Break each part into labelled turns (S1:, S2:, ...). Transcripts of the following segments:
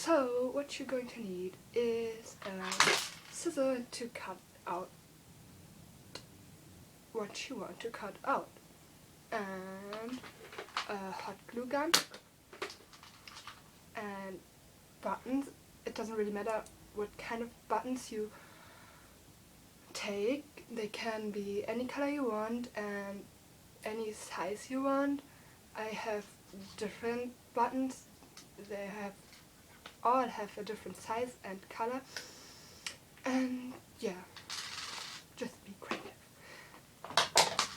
S1: So what you're going to need is a scissor to cut out what you want to cut out, and a hot glue gun and buttons. It doesn't really matter what kind of buttons you take. They can be any color you want and any size you want. I have different buttons. They all have a different size and color, and yeah, just be creative.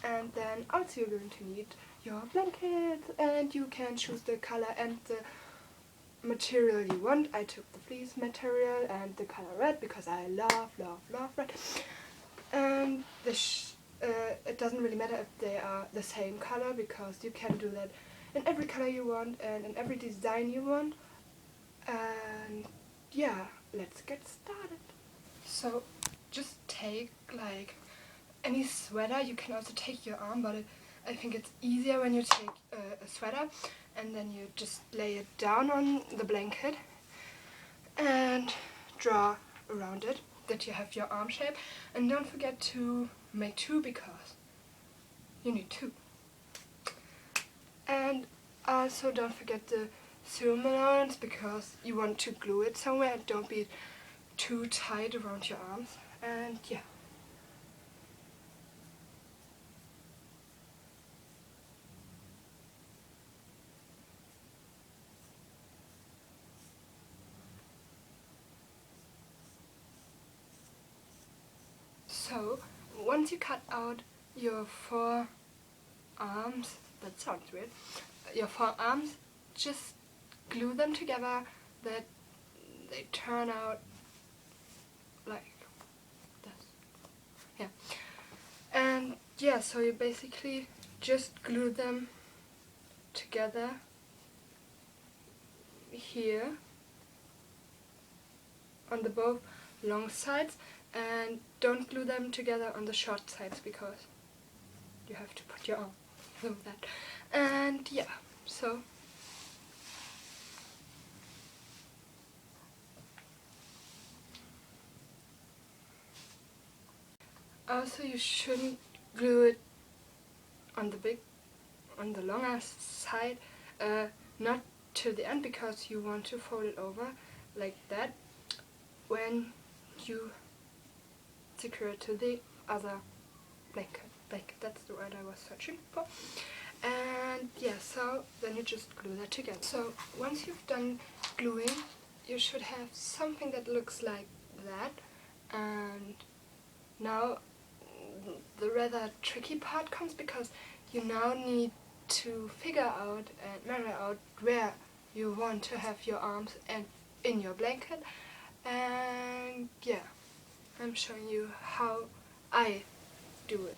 S1: And then also you're going to need your blanket, and you can choose the color and the material you want. I took the fleece material and the color red because I love red. And it doesn't really matter if they are the same color, because you can do that in every color you want and in every design you want. And yeah, let's get started. So just take like any sweater. You can also take your arm, but I think it's easier when you take a sweater, and then you just lay it down on the blanket and draw around it that you have your arm shape. And don't forget to make two, because you need two. And also don't forget the seam allowance, because you want to glue it somewhere, and don't be too tight around your arms. And yeah. So once you cut out your four arms, that sounds weird, your four arms, just glue them together that they turn out like this. Yeah. And yeah, so you basically just glue them together here on the both long sides, and don't glue them together on the short sides, because you have to put your arm through that. And yeah, so also you shouldn't glue it on the longer side, not to the end, because you want to fold it over like that when you secure it to the other blanket. That's the word I was searching for. And yeah, so then you just glue that together. So once you've done gluing, you should have something that looks like that. And now the rather tricky part comes, because you now need to figure out and measure out where you want to have your arms and in your blanket. And yeah, I'm showing you how I do it.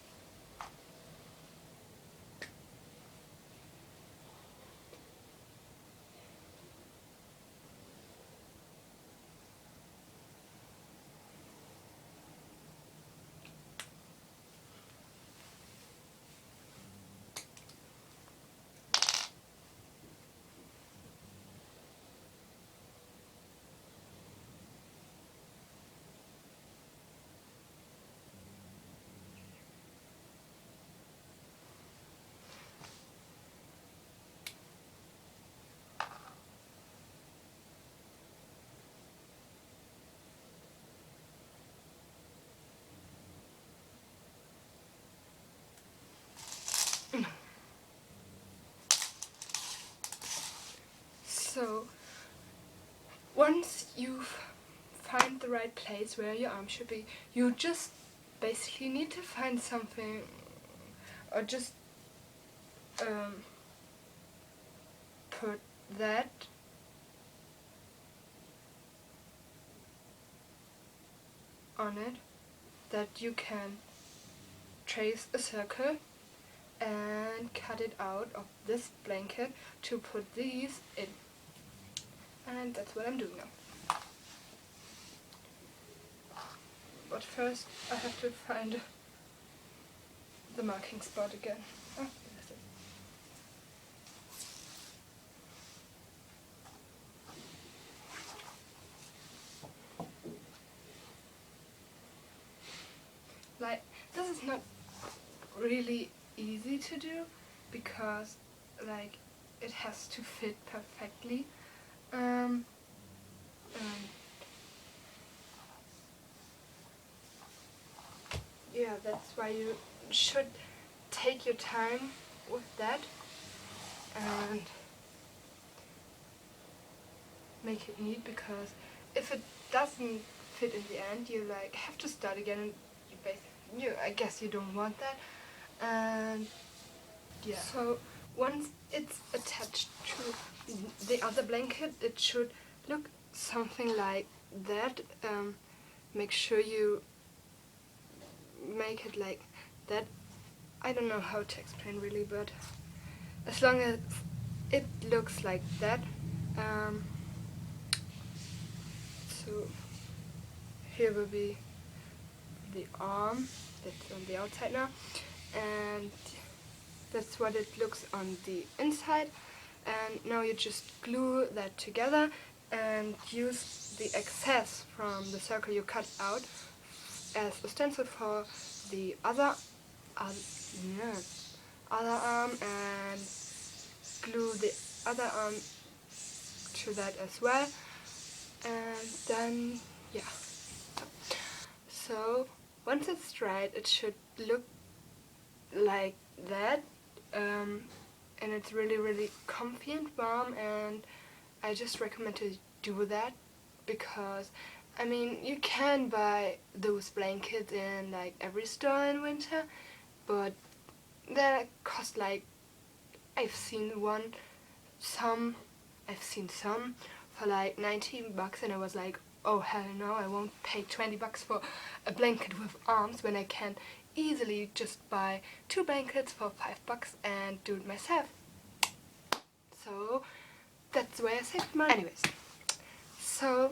S1: So once you find the right place where your arm should be, you just basically need to find something, or just put that on it, that you can trace a circle and cut it out of this blanket to put these in. And that's what I'm doing now. But first I have to find the marking spot again. Oh, there's it. this is not really easy to do because like it has to fit perfectly. Um, um, yeah, that's why you should take your time with that and make it neat, because if it doesn't fit in the end, you like have to start again, and I guess you don't want that. And yeah, so once it's attached to the other blanket, it should look something like that. Make sure you make it like that. I don't know how to explain really, but as long as it looks like that. Um, so here will be the arm that's on the outside now, and that's what it looks on the inside. And now you just glue that together and use the excess from the circle you cut out as a stencil for the yeah, other arm, and glue the other arm to that as well. And then yeah, so once it's dried, it should look like that. And it's really really comfy and warm, and I just recommend to do that, because I mean you can buy those blankets in like every store in winter, but they cost like, I've seen one some I've seen some for like $19, and I was like, oh hell no, I won't pay $20 for a blanket with arms when I can easily just buy 2 blankets for $5 and do it myself. So that's the way I saved money. Anyways, so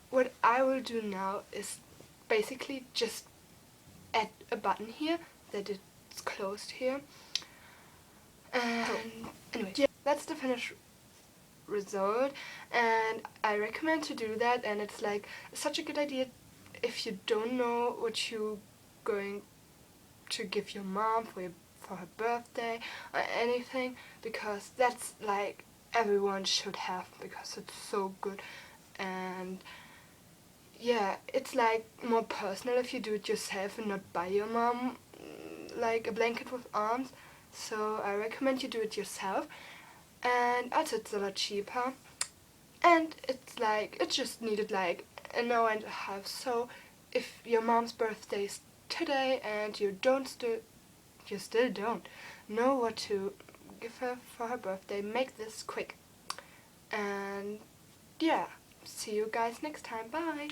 S1: what I will do now is basically just add a button here that it's closed here. And anyway, yeah, that's the finished result, and I recommend to do that. And it's like such a good idea if you don't know what you're going to give your mom for her birthday or anything, because that's like everyone should have, because it's so good. And yeah, it's like more personal if you do it yourself and not buy your mom like a blanket with arms. So I recommend you do it yourself, and also it's a lot cheaper, and it's like it just needed like an hour and a half. So if your mom's birthday is today and you still don't know what to give her for her birthday, make this quick. And yeah, see you guys next time. Bye.